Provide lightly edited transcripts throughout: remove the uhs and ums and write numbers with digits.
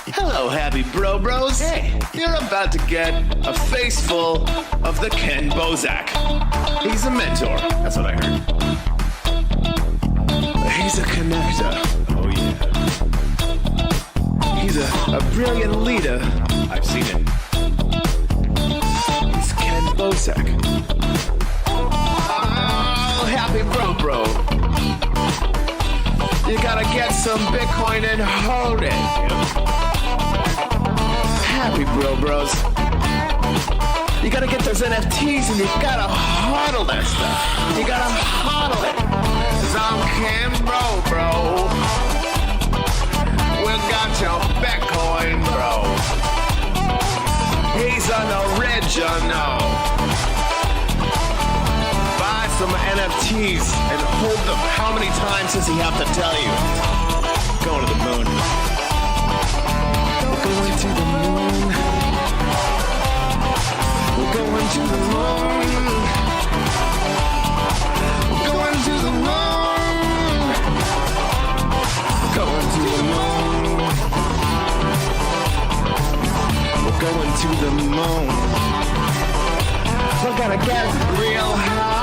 Hello, happy bro bros. Hey, you're about to get a face full of the Ken Bozak. He's a mentor. That's what I heard. He's a connector. Oh, yeah. He's a brilliant leader. I've seen it. He's Ken Bozak. Oh, happy bro. You gotta get some Bitcoin and hold it. Happy bros. You gotta get those NFTs and you gotta hodl that stuff. You gotta hodl it. 'Cause I'm Ken bro. We got your Bitcoin, bro. He's an original. Buy some NFTs and hold them. How many times does he have to tell you? Going to the moon. We're going to the moon. We're going to the moon. We're going to the moon. Going to the moon. We're going to the moon. We're gonna get real high.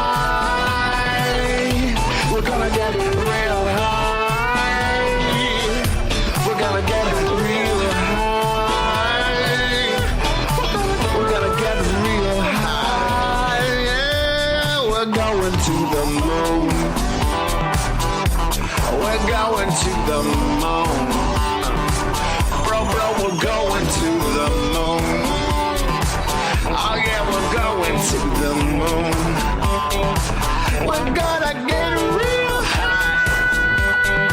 We're gonna get real high. We're gonna get real high. We're gonna get real high. Yeah, we're going to the moon. We're going to the moon. Bro, we're going to the moon. Oh yeah, we're going to the moon. We're gonna get real high.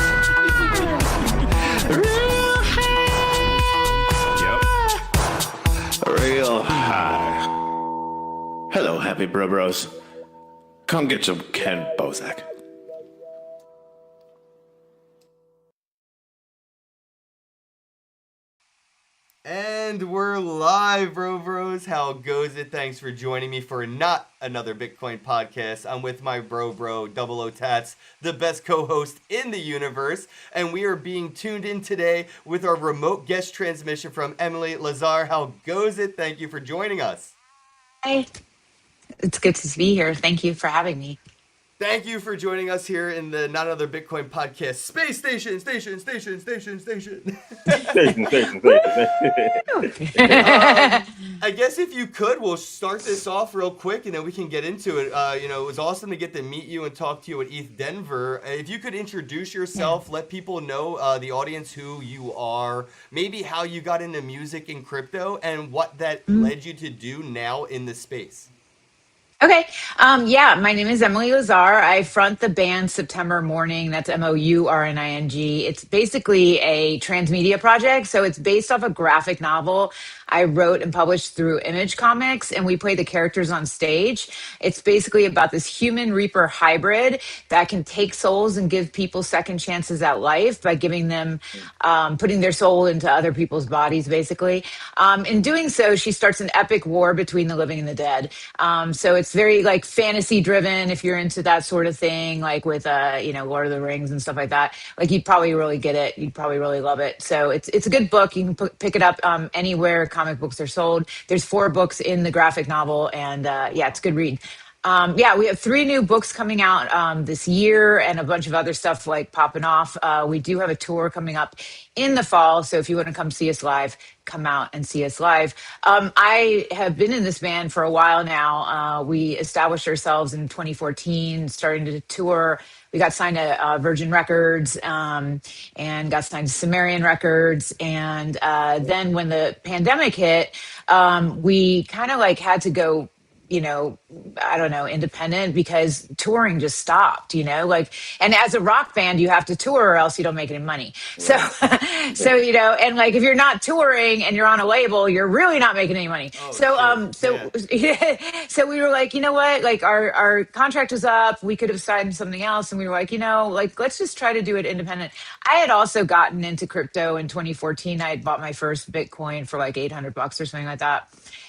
Real high. Yep. Real high. Hello, happy bros. Come get some Ken Bozak. And we're live, bros. How goes it? Thanks for joining me for not another Bitcoin podcast. I'm with my bro, Double O Tats, the best co-host in the universe. And we are being tuned in today with our remote guest transmission from Emily Lazar. How goes it? Thank you for joining us. Hi. It's good to be here. Thank you for having me. Thank you for joining us here in the Not Another Bitcoin podcast. Space station. Station. I guess if you could, we'll start this off real quick and then we can get into it. It was awesome to get to meet you and talk to you at ETH Denver. If you could introduce yourself, let people know, the audience, who you are, maybe how you got into music and crypto, and what that led you to do now in the space. Okay. My name is Emily Lazar. I front the band September Morning. That's MOURNING. It's basically a transmedia project. So it's based off a graphic novel I wrote and published through Image Comics, and we play the characters on stage. It's basically about this human reaper hybrid that can take souls and give people second chances at life by giving them, putting their soul into other people's bodies, basically. In doing so, she starts an epic war between the living and the dead. So it's very like fantasy driven. If you're into that sort of thing, like with Lord of the Rings and stuff like that, like you'd probably really get it. You'd probably really love it. So it's a good book. You can pick it up anywhere comic books are sold. There's 4 books in the graphic novel, and it's a good read. We have 3 new books coming out this year and a bunch of other stuff like popping off. We do have a tour coming up in the fall. So if you want to come see us live, come out and see us live. I have been in this band for a while now. We established ourselves in 2014, starting to tour. We got signed to Virgin Records and got signed to Sumerian Records. And then when the pandemic hit, we kind of like had to go, independent because touring just stopped, and as a rock band, you have to tour or else you don't make any money. Right. So, and like, if you're not touring and you're on a label, you're really not making any money. So we were like, you know what, like our contract was up, we could have signed something else. And we were like, let's just try to do it independent. I had also gotten into crypto in 2014. I had bought my first Bitcoin for like $800 or something like that.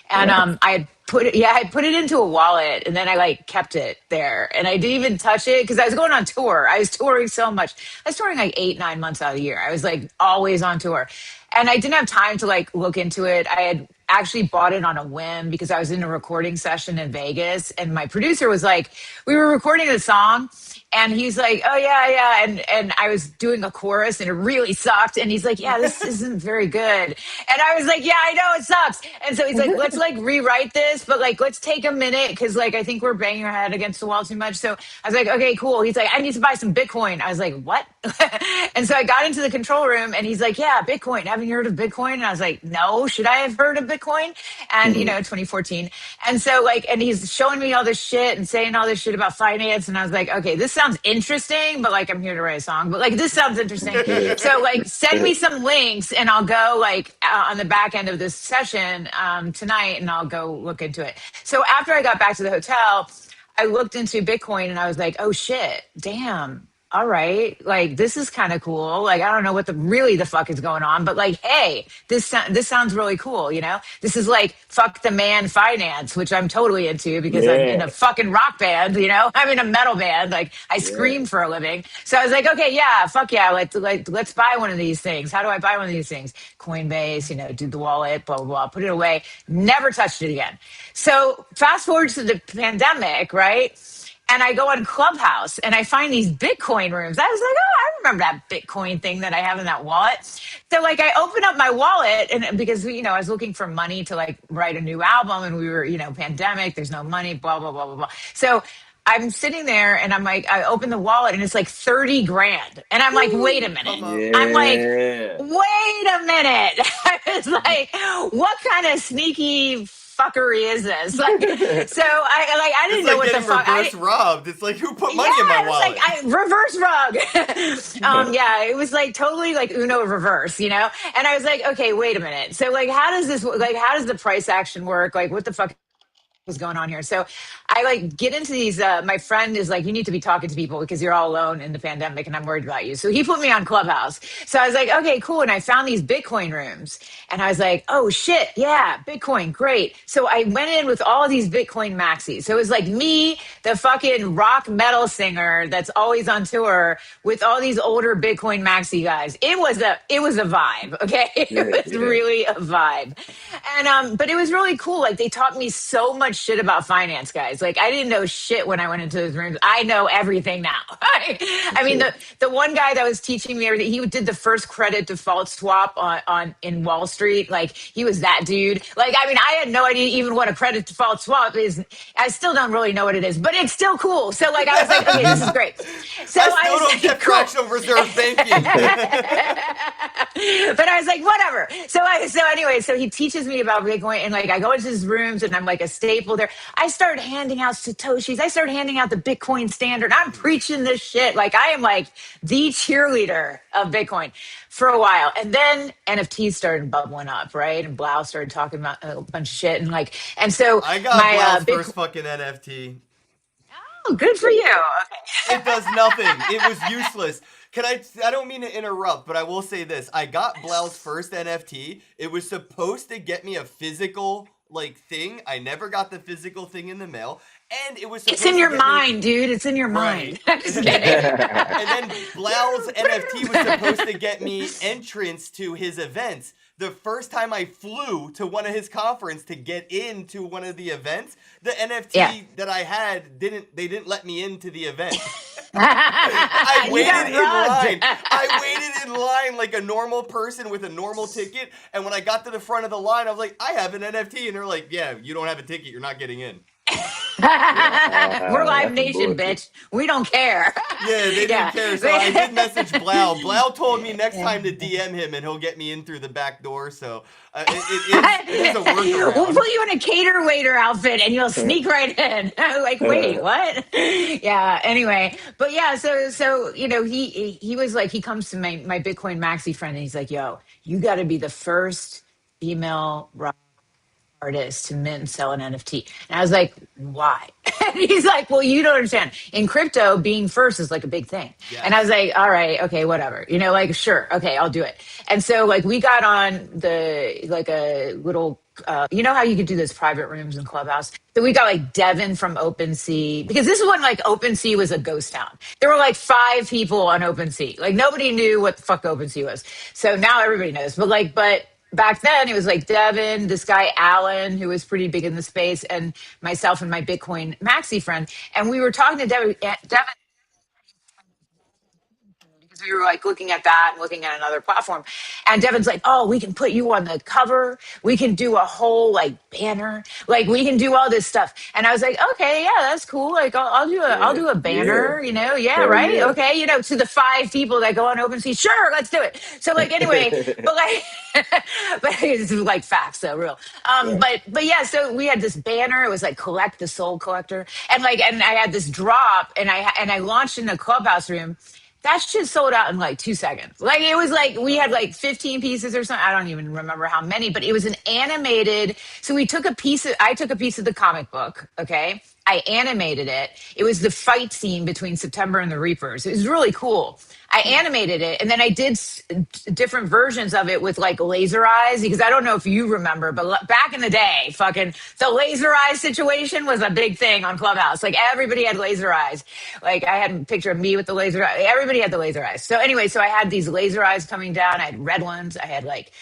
And I had put it into a wallet, and then I like kept it there, and I didn't even touch it because I was going on tour. I was touring so much. I was touring like 8-9 months out of the year. I was like always on tour. and I didn't have time to like look into it. I had actually bought it on a whim because I was in a recording session in Vegas, and my producer was like, we were recording a song, and he's like, oh yeah, yeah, and I was doing a chorus and it really sucked, and he's like, yeah, this isn't very good, and I was like, yeah, I know it sucks, and so he's like, let's like rewrite this, but like let's take a minute because like I think we're banging our head against the wall too much. So I was like, okay, cool. He's like, I need to buy some Bitcoin. I was like, what? And so I got into the control room and he's like, yeah, Bitcoin. Haven't you heard of Bitcoin? And I was like, no, should I have heard of Bitcoin? And, you know, 2014. And so like, and he's showing me all this shit and saying all this shit about finance. And I was like, okay, this sounds interesting, but like, I'm here to write a song, but like, this sounds interesting. So like, send me some links and I'll go like on the back end of this session tonight and I'll go look into it. So after I got back to the hotel, I looked into Bitcoin and I was like, oh shit, damn. All right, like this is kind of cool. Like I don't know what the fuck is going on, but like, hey, this sounds really cool. You know, this is like fuck the man finance, which I'm totally into because I'm in a fucking rock band. You know, I'm in a metal band. Like I scream for a living. So I was like, okay, yeah, fuck yeah, let's buy one of these things. How do I buy one of these things? Coinbase, you know, do the wallet, blah blah blah. Put it away. Never touched it again. So fast forward to the pandemic, right? And I go on Clubhouse and I find these Bitcoin rooms. I was like, oh, I remember that Bitcoin thing that I have in that wallet. So like I open up my wallet and because, you know, I was looking for money to like write a new album and we were, you know, pandemic, there's no money, blah, blah, blah, blah, blah. So I'm sitting there and I'm like, I open the wallet and it's like 30 grand. And I'm like, wait a minute. Yeah. I'm like, wait a minute. I was like, what kind of sneaky fuckery is this? Like, so I didn't know what the fuck. Reverse robbed. It's like who put money in my wallet? Like reverse rug. Yeah, it was like totally like Uno reverse, you know. And I was like, okay, wait a minute. So like, how does this like? How does the price action work? Like, what the fuck was going on here? So I like get into these my friend is like, you need to be talking to people because you're all alone in the pandemic and I'm worried about you. So he put me on Clubhouse. So I was like, okay, cool. And I found these Bitcoin rooms and I was like, oh shit, yeah, Bitcoin, great. So I went in with all these Bitcoin maxis. So it was like me, the fucking rock metal singer that's always on tour with all these older Bitcoin maxi guys. It was a vibe, okay? It was really a vibe. And but it was really cool. Like they taught me so much shit about finance, guys. Like I didn't know shit when I went into those rooms. I know everything now. I mean, the one guy that was teaching me everything, he did the first credit default swap on in Wall Street. Like he was that dude. Like I mean, I had no idea even what a credit default swap is. I still don't really know what it is, but it's still cool. So like I was like, okay, this is great. So I still don't get fractional reserve banking. But I was like, whatever. So he teaches me about Bitcoin and like I go into his rooms and I'm like a staple there. I started handing out Satoshis. I started handing out the Bitcoin standard. I'm preaching this shit. Like I am like the cheerleader of Bitcoin for a while. And then NFTs started bubbling up, right? And Blau started talking about a bunch of shit. And so I got Blau's first fucking NFT. Oh, good for you. Okay. It does nothing. It was useless. I don't mean to interrupt, but I will say this. I got Blau's first NFT. It was supposed to get me a physical like thing. I never got the physical thing in the mail. And it was It's in your mind, dude. It's in your mind. I'm just kidding. And then Blau's NFT was supposed to get me entrance to his events. The first time I flew to one of his conference to get into one of the events, the NFT that I had didn't let me into the event. I waited in line. I waited in line like a normal person with a normal ticket. And when I got to the front of the line, I was like, I have an NFT. And they're like, yeah, you don't have a ticket. You're not getting in. We're Live Nation, bitch. We don't care. Yeah, they didn't care. So I did message Blau. Blau told me next time to DM him and he'll get me in through the back door. So it is a workaround. We'll put you in a cater waiter outfit and you'll sneak right in. Like, wait, what? Yeah. Anyway, but yeah. So you know, he was like, he comes to my Bitcoin maxi friend and he's like, yo, you got to be the first female rock artist to mint and sell an NFT. And I was like, why? And he's like, well, you don't understand. In crypto, being first is like a big thing. Yes. And I was like, all right, okay, whatever. Like, sure, okay, I'll do it. And so, like, we got on like a little, you know how you could do those private rooms in Clubhouse? So we got like Devin from OpenSea, because this is when like OpenSea was a ghost town. There were like 5 people on OpenSea. Like, nobody knew what the fuck OpenSea was. So now everybody knows. But back then it was like Devin, this guy Alan, who was pretty big in the space, and myself and my Bitcoin maxi friend. And we were talking to Devin because we were like looking at that and looking at another platform. And Devin's like, oh, we can put you on the cover. We can do a whole like banner. Like, we can do all this stuff. And I was like, okay, yeah, that's cool. Like, I'll do a banner, yeah, Hell right. yeah. Okay. To the 5 people that go on OpenSea. Sure. Let's do it. So like, anyway, but like, but it's like facts though, real. Right. But yeah, so we had this banner. It was like collect the soul collector. And I had this drop, and I launched in a Clubhouse room. That shit sold out in like 2 seconds. Like, it was like we had like 15 pieces or something. I don't even remember how many, but it was an animated. So I took a piece of the comic book. Okay. I animated it. It was the fight scene between September and the Reapers. It was really cool. I animated it, and then I did different versions of it with like laser eyes, because I don't know if you remember, but back in the day, fucking the laser eyes situation was a big thing on Clubhouse. Like, everybody had laser eyes. Like, I had a picture of me with the laser eyes. Everybody had the laser eyes. So anyway, so I had these laser eyes coming down. I had red ones. I had like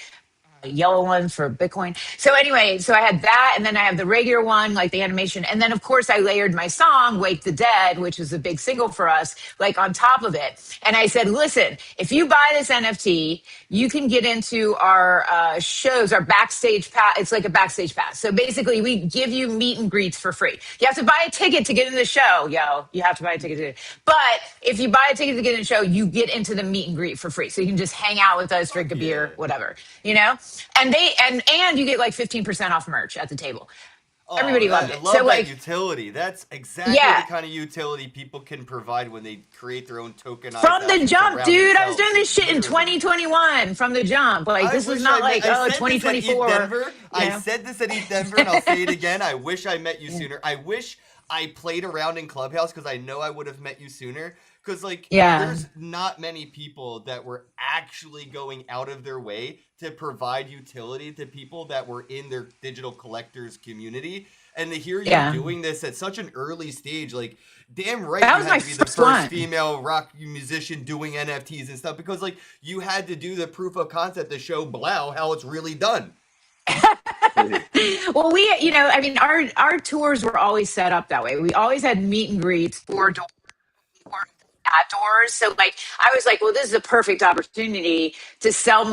yellow one for Bitcoin. So anyway, so I had that, and then I have the regular one, like the animation. And then of course I layered my song, Wake the Dead, which was a big single for us, like on top of it. And I said, listen, if you buy this NFT, you can get into our shows, our backstage pass. It's like a backstage pass. So basically we give you meet and greets for free. You have to buy a ticket to get in the show, you have to buy a ticket to. But if you buy a ticket to get in the show, you get into the meet and greet for free. So you can just hang out with us, drink a beer, whatever, and you get like 15% off merch at the table. Everybody loved it. I love So that like, utility. That's exactly yeah, the kind of utility people can provide when they create their own tokenized from the assets jump, around dude. I was themselves. doing this shit in Literally. 2021 from the jump. Like, I this was wish not I like, met, I oh, said this at ETH 2024. Denver. You I know? said this at ETH Denver, and I'll say it again. I wish I met you sooner. I wish I played around in Clubhouse, because I know I would have met you sooner. Because, like, Yeah. there's not many people that were actually going out of their way to provide utility to people that were in their digital collectors community. And to hear you Yeah. doing this at such an early stage, like, damn right, That you was had my to be the first first one. female rock musician doing NFTs and stuff, because, like, you had to do the proof of concept to show Blau how it's really done. Well, I mean, our tours were always set up that way. We always had meet and greets for doors or at doors. So like, I was like, well, this is a perfect opportunity to sell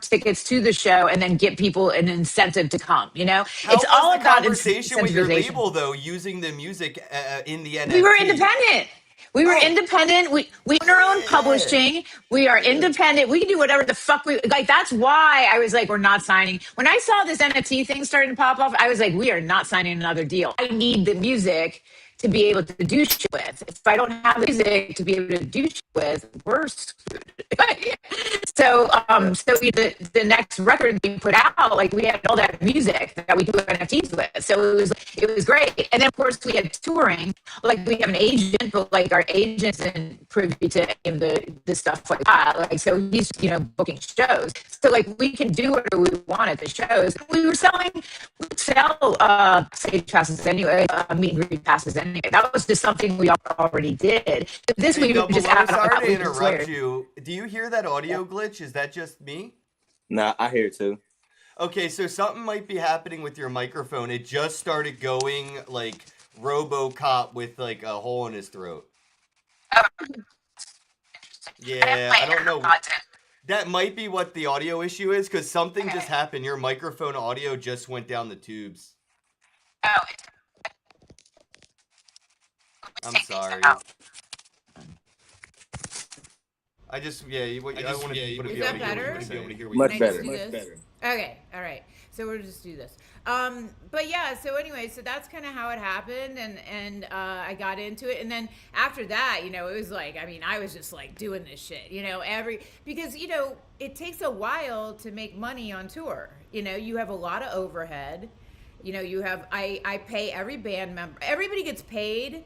tickets to the show, and then get people an incentive to come. How It's all was the about conversation with your incentivization. label, though, using the music in the NFT? We were independent. We were Oh, independent. We own our own yeah. publishing. We are independent. We can do whatever the fuck we like. That's why I was like, we're not signing. When I saw this NFT thing starting to pop off, I was like, we are not signing another deal. I need the music to be able to do shit with. If I don't have the music to be able to do shit with, we're screwed. The next record we put out, like, we had all that music that we do NFTs with. So it was great. And then of course we had touring. Like, we have an agent, but like, our agent isn't privy to any of the stuff like that. Like, so he's booking shows. So like, we can do whatever we want at the shows. We sell stage passes anyway, meet and greet passes anyway. That was just something we already did. But this Hey, we Double just O, add sorry on. to interrupt you. Do you hear that audio glitch? Is that just me? Nah, I hear it too. Okay, so something might be happening with your microphone. It just started going like RoboCop with like a hole in his throat. Yeah, I don't know. That might be what the audio issue is, because something just happened. Your microphone audio just went down the tubes. Oh, I'm sorry. I just, yeah, I want people to be Is able that to better? hear Much Can I better. just do this? Okay, all right. So we'll just do this. But yeah, so anyway, so that's kind of how it happened, and I got into it, and then after that, it was like, I mean, I was just like doing this shit, because it takes a while to make money on tour. You have a lot of overhead. You know, you have I pay every band member. Everybody gets paid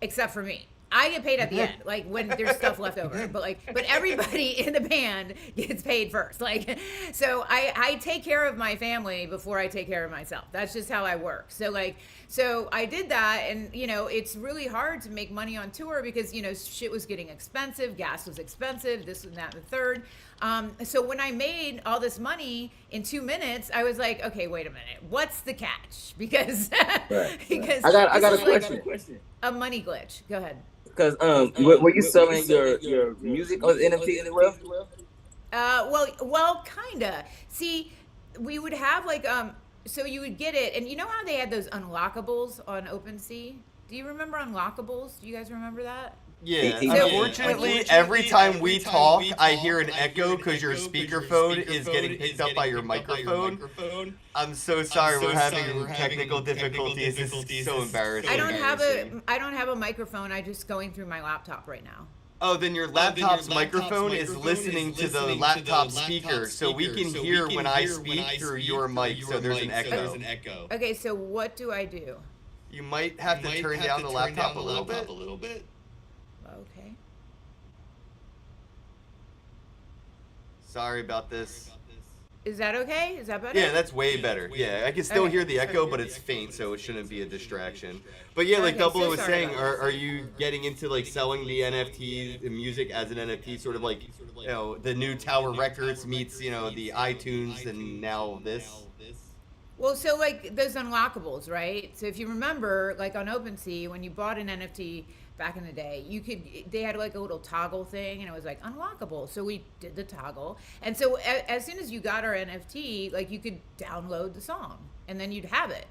except for me. I get paid at the end, like when there's stuff left over. But everybody in the band gets paid first. Like, so I take care of my family before I take care of myself. That's just how I work. So I did that, and you know, it's really hard to make money on tour because you know shit was getting expensive, gas was expensive, this and that and the third. So when I made all this money in 2 minutes, I was like, okay, wait a minute, what's the catch? Because because I got a question. A money glitch. Go ahead. Because were you selling your music on NFT as well? Well, kinda. See, we would have like so you would get it, and you know how they had those unlockables on OpenSea? Do you remember unlockables? Do you guys remember that? Yeah, So- unfortunately, every time we talk, I hear an echo because your speakerphone is getting picked up by your microphone. I'm so sorry, we're having technical difficulties. This is so embarrassing. I don't have a microphone. I'm just going through my laptop right now. Oh, then your laptop's microphone is listening to the laptop speaker, so we can hear when I speak through your mic, so there's an echo. Okay, so what do I do? You might have to turn down the laptop a little bit. Okay. Sorry about this. Is that okay? Is that better? Yeah, that's way better. Yeah, I can still hear the echo, but it's faint, so it shouldn't be a distraction. But yeah, like Okay, Double so was sorry saying, about are you getting into like selling the NFT, the music as an NFT, sort of like, you know, the new Tower Records meets, you know, the iTunes and now this? Well, so like those unlockables, right? So if you remember, like on OpenSea, when you bought an NFT back in the day, they had like a little toggle thing, and it was like unlockable. So we did the toggle, and so as soon as you got our NFT, like you could download the song, and then you'd have it,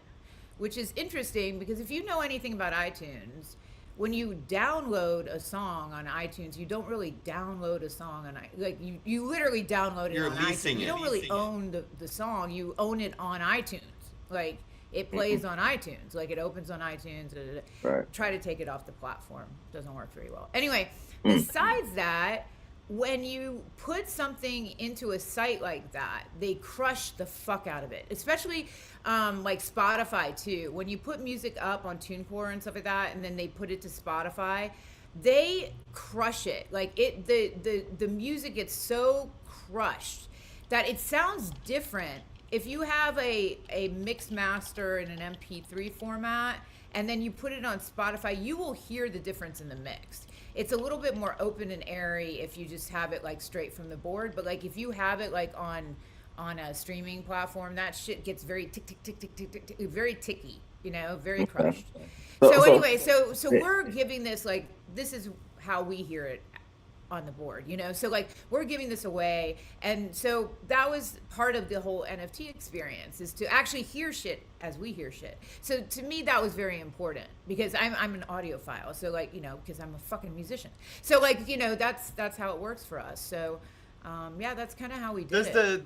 which is interesting because if you know anything about iTunes, when you download a song on iTunes, you don't really download a song on like you literally download it You're on leasing iTunes. it. You don't really own the song. You own it on iTunes. Like it plays on iTunes. Like it opens on iTunes. Right. Try to take it off the platform. Doesn't work very well. Anyway, besides that, when you put something into a site like that, they crush the fuck out of it. Especially like Spotify too. When you put music up on TuneCore and stuff like that, and then they put it to Spotify, they crush it. Like the music gets so crushed that it sounds different. If you have a mix master in an MP3 format and then you put it on Spotify, you will hear the difference in the mix. It's a little bit more open and airy if you just have it like straight from the board, but like if you have it like on a streaming platform, that shit gets very tick tick tick tick tick tick, very ticky, you know, very crushed. So anyway, so we're giving this like this is how we hear it on the board, you know, so like we're giving this away, and so that was part of the whole NFT experience, is to actually hear shit as we hear shit. So to me that was very important because I'm an audiophile, so like, you know, because I'm a fucking musician, so like, you know, that's how it works for us. So yeah, that's kind of how we did it.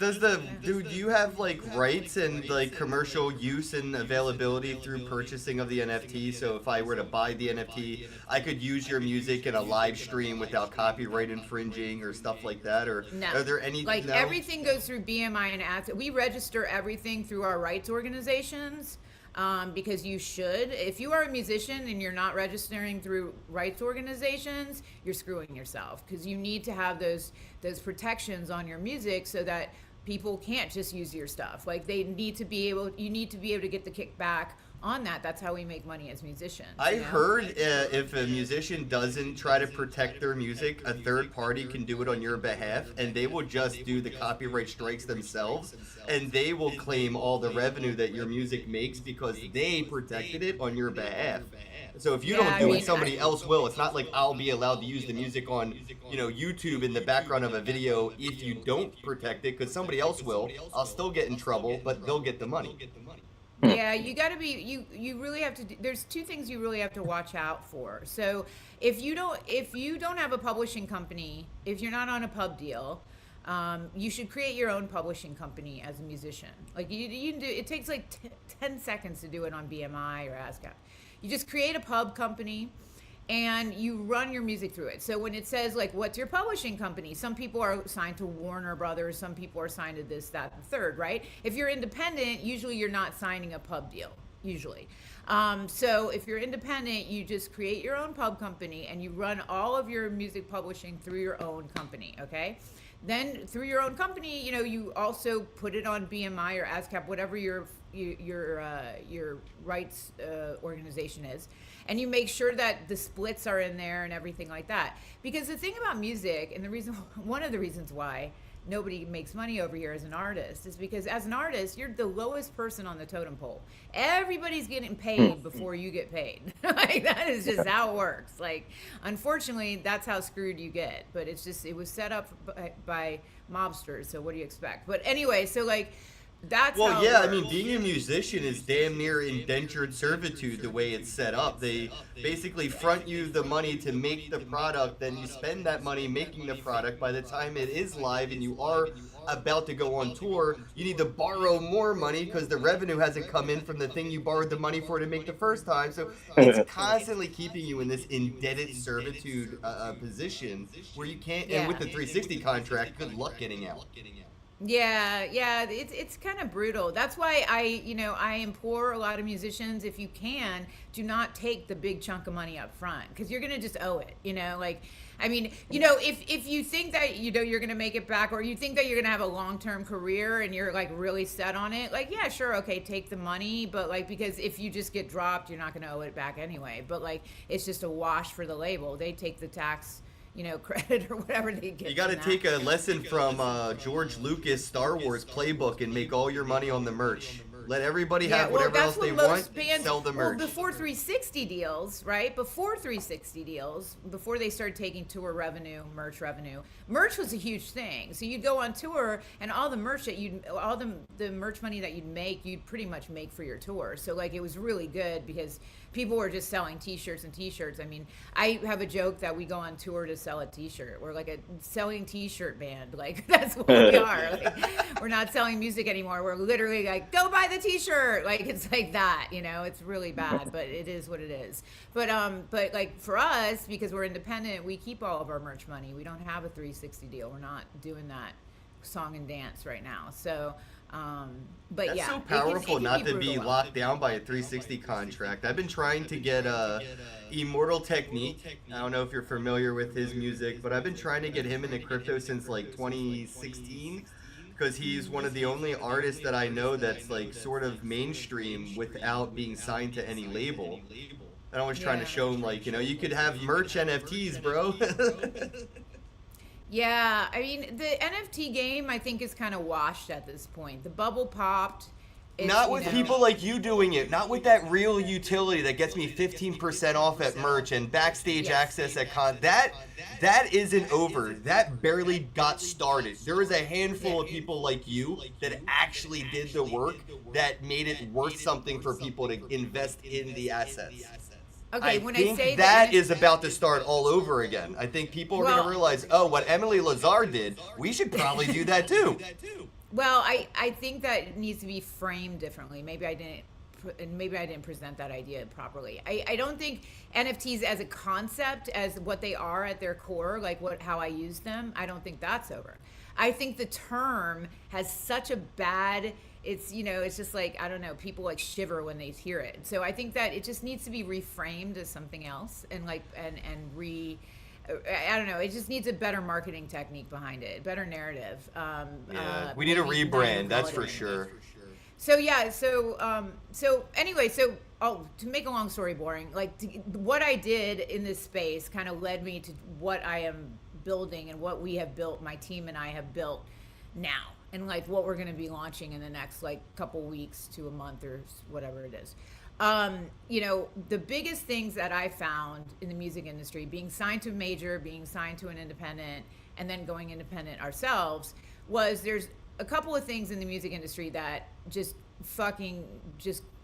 Do you have like rights and like commercial use and availability through purchasing of the NFT? So if I were to buy the NFT, I could use your music in a live stream without copyright infringing or stuff like that? Or No. are there any like no? everything goes through BMI and ads. We register everything through our rights organizations. Because you should. If you are a musician and you're not registering through rights organizations, you're screwing yourself, because you need to have those protections on your music so that people can't just use your stuff. Like you need to be able to get the kickback on that. That's how we make money as musicians. I heard if a musician doesn't try to protect their music, a third party can do it on your behalf, and they will just do the copyright strikes themselves, and they will claim all the revenue that your music makes because they protected it on your behalf. So if you don't do it, somebody else will. It's not like I'll be allowed to use the music on, you know, YouTube in the background of a video if you don't protect it, because somebody else will. I'll still get in trouble, but they'll get the money. Yeah, you got to be you really have to there's two things you really have to watch out for. So if you don't have a publishing company, if you're not on a pub deal, you should create your own publishing company as a musician. Like you can do it. Takes like 10 seconds to do it on BMI or ASCAP. You just create a pub company, and you run your music through it. So when it says like, what's your publishing company? Some people are signed to Warner Brothers, some people are signed to this, that, the third, right? If you're independent, usually you're not signing a pub deal, usually. So if you're independent, you just create your own pub company and you run all of your music publishing through your own company, okay? Then through your own company, you know, you also put it on BMI or ASCAP, whatever your rights organization is, and you make sure that the splits are in there and everything like that. Because the thing about music, and the reason, one of the reasons why nobody makes money over here as an artist, is because as an artist, you're the lowest person on the totem pole. Everybody's getting paid before you get paid. Like, that is just how it works. Like, unfortunately, that's how screwed you get. But it's just, it was set up by mobsters, so what do you expect? But anyway, so like, that's well, how yeah, it I mean, works. being a musician is damn near indentured servitude the way it's set up. They basically front you the money to make the product, then you spend that money making the product. By the time it is live and you are about to go on tour, you need to borrow more money because the revenue hasn't come in from the thing you borrowed the money for to make the first time. So it's constantly keeping you in this indebted servitude position where you can't, and with the 360 contract, good luck getting out. Yeah, it's kind of brutal. That's why I implore a lot of musicians, if you can, do not take the big chunk of money up front, because you're gonna just owe it. You know, like, I mean, you know, if you think that, you know, you're gonna make it back, or you think that you're gonna have a long-term career and you're like really set on it, like, yeah, sure, okay, take the money, but like, because if you just get dropped, you're not gonna owe it back anyway. But like, it's just a wash for the label. They take the tax, you know, credit or whatever they get. You got to from take that. a lesson from George Lucas' Star Wars playbook and make all your money on the merch. Let everybody have whatever else they want, sell the merch. Well, before 360 deals, right? Before 360 deals, before they started taking tour revenue, merch was a huge thing. So you'd go on tour, and all the merch that the merch money that you'd make, you'd pretty much make for your tour. So like, it was really good because people were just selling T-shirts and T-shirts. I mean, I have a joke that we go on tour to sell a T-shirt. We're like a selling T-shirt band. Like, that's what we are. Like, we're not selling music anymore. We're literally like, go buy the T-shirt. Like, it's like that, you know. It's really bad, but it is what it is. But like, for us, because we're independent, we keep all of our merch money. We don't have a 360 deal. We're not doing that song and dance right now. So. But That's yeah, so it can powerful not to be brutal. locked down by a 360 contract. I've been trying to get Immortal Technique. I don't know if you're familiar with his music, but I've been trying to get him into crypto since like 2016 because he's one of the only artists that I know that's like sort of mainstream without being signed to any label. And I was trying to show him, like, you know, you could have merch NFTs, bro. Yeah, I mean, the NFT game, I think, is kind of washed at this point. The bubble popped. It's, Not you with know, people like you doing it. Not with that real utility that gets me 15% off at merch and backstage Yes. access at con. That isn't over. That barely got started. There is a handful of people like you that actually did the work that made it worth something for people to invest in the assets. Okay, I when think I say that is about to start all over again. I think people are going Well- to realize, oh, what Emily Lazar did, we should probably do that too. Well, I think that it needs to be framed differently. Maybe I didn't present that idea properly. I don't think NFTs as a concept, as what they are at their core, like how I use them, I don't think that's over. I think the term has such a bad, it's, you know, it's just like, I don't know, people like shiver when they hear it. So I think that it just needs to be reframed as something else, and like, I don't know, it just needs a better marketing technique behind it, better narrative. We need a maybe not rebrand, even that's call for it a- sure. So yeah, so anyway, to make a long story boring, like what I did in this space kind of led me to what I am building and what we have built, my team and I have built now, and like what we're going to be launching in the next like couple weeks to a month or whatever it is. You know, the biggest things that I found in the music industry, being signed to a major, being signed to an independent, and then going independent ourselves, was there's a couple of things in the music industry that just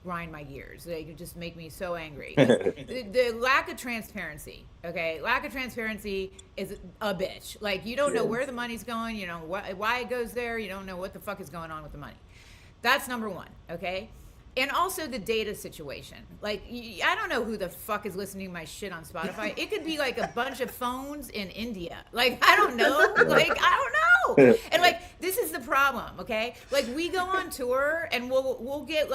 grind my gears. They could just make me so angry. The lack of transparency. Okay, lack of transparency is a bitch. Like, you don't know where the money's going. You know why it goes there. You don't know what the fuck is going on with the money. That's number one. Okay. and also the data situation. Like, I don't know who the fuck is listening to my shit on Spotify. It could be like a bunch of phones in India. Like, I don't know. Like, I don't know. And like, this is the problem, okay? Like, we go on tour and we'll get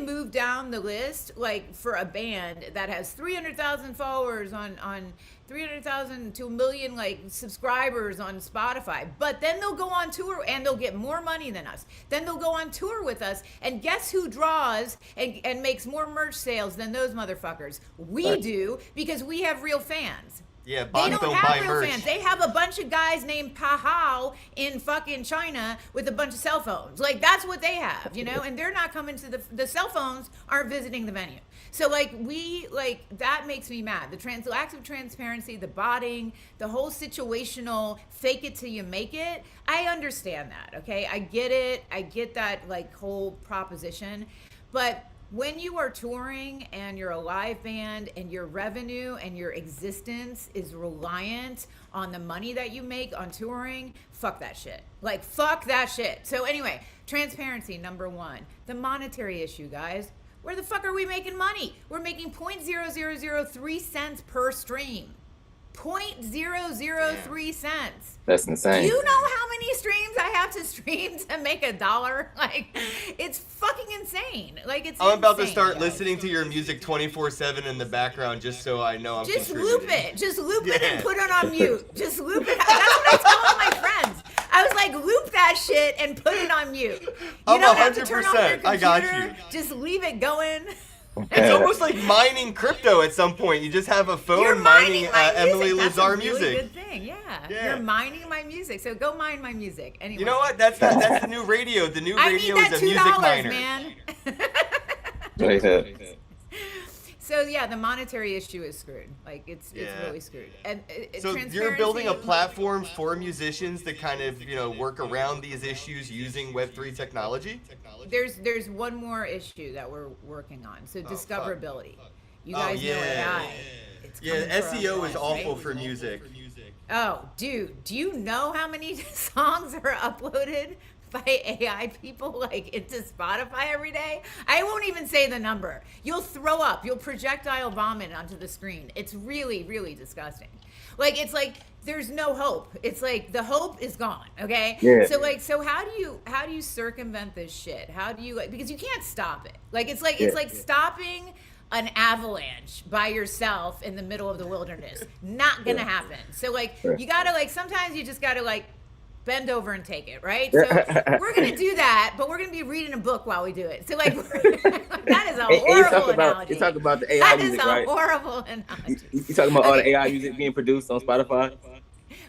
moved down the list, like, for a band that has 300,000 followers on 300,000 to 1 million like subscribers on Spotify, but then they'll go on tour and they'll get more money than us. Then they'll go on tour with us, and guess who draws and makes more merch sales than those motherfuckers? We do, because we have real fans. Yeah, They bots don't don't have buy real merch. fans. They have a bunch of guys named Pahao in fucking China with a bunch of cell phones. Like, that's what they have, you know? And they're not coming to the cell phones aren't visiting the venue. So, like, that makes me mad. The lack of transparency, the botting, the whole situational fake it till you make it. I understand that, okay? I get it. I get that, like, whole proposition. But when you are touring and you're a live band and your revenue and your existence is reliant on the money that you make on touring, fuck that shit. Like, fuck that shit. So anyway, transparency, number one. The monetary issue, guys. Where the fuck are we making money? We're making 0.0003 cents per stream. 0.003 cents. That's insane. Do you know how many streams I have to stream to make $1? Like, it's fucking insane. Like, it's I'm about to insane, start guys. listening to your music 24/7 in the background just so I know I'm Just contributing. loop it. Just loop it Yeah. and put it on mute. Just loop it. That's what I tell all my friends. I was like, loop that shit and put it on mute. You I'm don't have to turn off your 100%. I got computer. you. Just leave it going. It's almost like mining crypto at some point. You just have a phone You're mining mining my Emily music. That's Lazar a really music. good thing. Yeah. Yeah. You're mining my music. So go mine my music. Anyway. You know what? That's the new radio. The new I need radio that is a music $2, miner. man. Right there. So yeah, the monetary issue is screwed. Like, it's Yeah. really screwed. And So you're building a platform for musicians to kind of, work around these issues using Web3 technology? There's one more issue that we're working on. So discoverability. You guys know AI. It's Yeah, coming for us SEO is all, awful right? for music. Oh, dude, do you know how many songs are uploaded by AI people like into Spotify every day? I won't even say the number. You'll throw up. You'll projectile vomit onto the screen. It's really, really disgusting. Like, it's like there's no hope. It's like the hope is gone. Okay. Yeah. So how do you circumvent this shit? How do you, like, because you can't stop it. Like, it's like stopping an avalanche by yourself in the middle of the wilderness. Not gonna happen. So like, you gotta, like, sometimes you just gotta, like, bend over and take it, right? So we're gonna do that, but we're gonna be reading a book while we do it. So like, that is a horrible analogy. You talk about the AI That music, is a right? horrible analogy. You talking about all the AI music being produced on Spotify?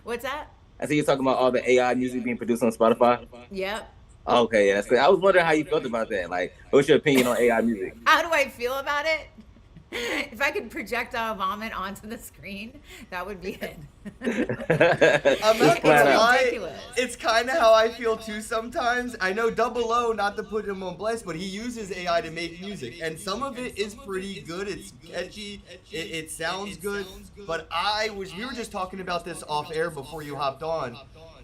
What's that? I see you're talking about all the AI music being produced on Spotify. Yep. Okay, yeah, that's good. I was wondering how you felt about that. Like, what's your opinion on AI music? How do I feel about it? If I could projectile vomit onto the screen, that would be it. I'm not Flat gonna out. lie, ridiculous. it's kind of how I feel too sometimes. I know Double O, not to put him on blast, but he uses AI to make music, and some of it is pretty good. It's catchy, it sounds good, but we were just talking about this off air before you hopped on.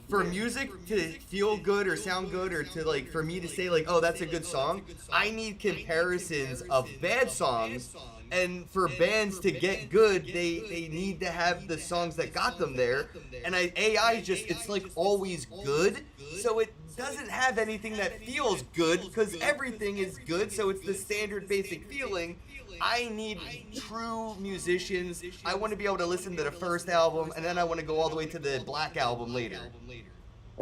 For music to feel good or sound good, or to, like, for me to say, like, oh, that's a good song, I need comparisons of bad songs. And for bands to get good, they need to have the songs that got them there. And AI is just, it's like always good. So it doesn't have anything that feels good because everything is good. So it's the standard basic feeling. I need true musicians. I want to be able to listen to the first album, and then I want to go all the way to the Black album later.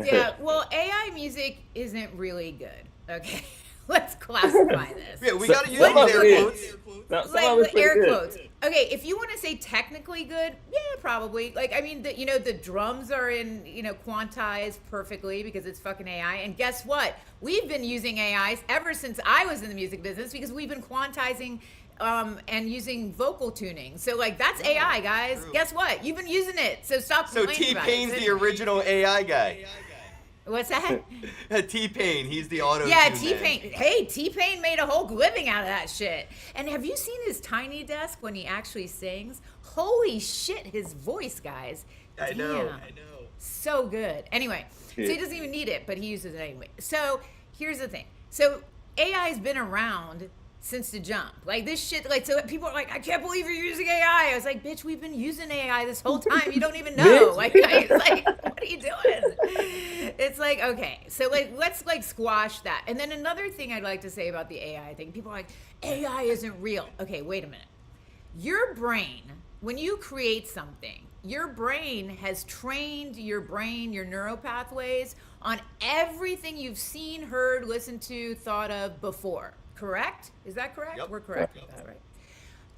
Yeah, well, AI music isn't really good. Okay, let's classify this. Yeah, we got to use Some of these air it quotes. is. Some of Like, it's pretty air good. quotes. Okay, if you want to say technically good, yeah, probably. Like, I mean, the drums are in, quantized perfectly because it's fucking AI. And guess what? We've been using AIs ever since I was in the music business because we've been quantizing and using vocal tuning. So, like, that's AI, guys. True. Guess what? You've been using it. So stop So complaining about it. T-Pain's the original AI guy. What's that? T-Pain, he's the auto. Yeah, T-Pain. Hey, T-Pain made a whole living out of that shit. And have you seen his tiny desk when he actually sings? Holy shit, his voice, guys. I know. Damn. So good. Anyway, so he doesn't even need it, but he uses it anyway. So here's the thing. So AI has been around since the jump. Like this shit, like, so people are like, I can't believe you're using AI. I was like, bitch, we've been using AI this whole time. You don't even know. Like, it's like, what are you doing? It's like, okay, so like, let's like squash that. And then another thing I'd like to say about the AI thing, people are like, AI isn't real. Okay, wait a minute. Your brain, when you create something, your brain has trained your brain, your neural pathways on everything you've seen, heard, listened to, thought of before. Correct? Is that correct? Yep. We're correct with that, right?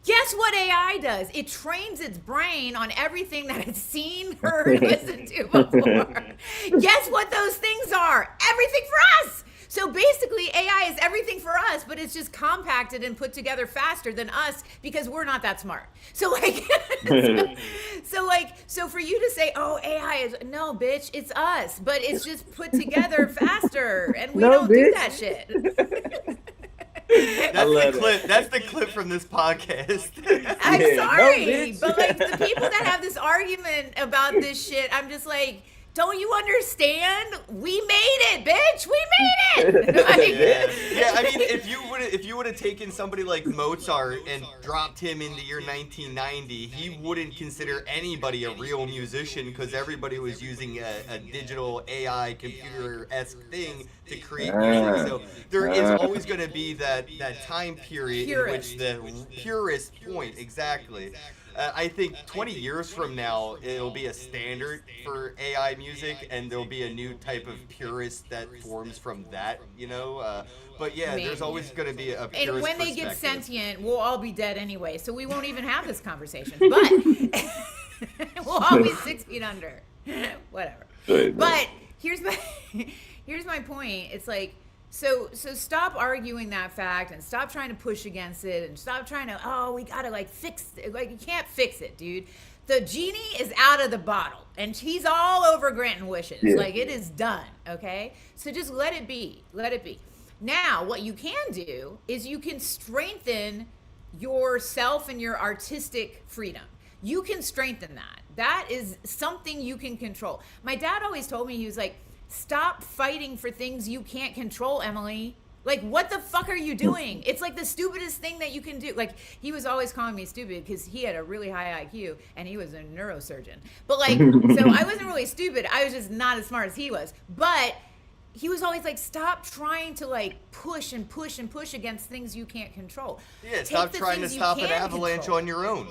Guess what AI does? It trains its brain on everything that it's seen, heard, listened to before. Guess what those things are? Everything for us. So basically, AI is everything for us, but it's just compacted and put together faster than us because we're not that smart. So like, so for you to say, "Oh, AI is," no, bitch, it's us, but it's just put together faster, and we don't do that shit. That's the clip. That's the clip from this podcast. I'm sorry, but like the people that have this argument about this shit, I'm just like, don't you understand? We made it, bitch. We made it. Like, yeah. I mean, if you would have taken somebody like Mozart and dropped him in the year 1990, he wouldn't consider anybody a real musician because everybody was using a digital AI computer-esque thing to create music. So there is always going to be that time period in which the purest point, exactly. I think 20 years from now, it'll be a standard for AI music, and there'll be a new type of purist that forms from that, you know? But yeah, there's always going to be a purist and when they get perspective. sentient, we'll all be dead anyway, so we won't even have this conversation. But we'll all be 6 feet under. Whatever. But here's my point. It's like, so stop arguing that fact and stop trying to push against it and stop trying to, oh, we gotta like fix it. Like, you can't fix it, dude. The genie is out of the bottle and he's all over granting wishes. Yeah. Like, it is done, okay? So just let it be. Let it be. Now, what you can do is you can strengthen yourself and your artistic freedom. You can strengthen that. That is something you can control. My dad always told me, he was like, stop fighting for things you can't control, Emily. Like, what the fuck are you doing? It's like the stupidest thing that you can do. Like, he was always calling me stupid because he had a really high IQ and he was a neurosurgeon. But like, so I wasn't really stupid. I was just not as smart as he was. But he was always like, stop trying to like push and push and push against things you can't control. Yeah, stop trying to stop an avalanche on your own.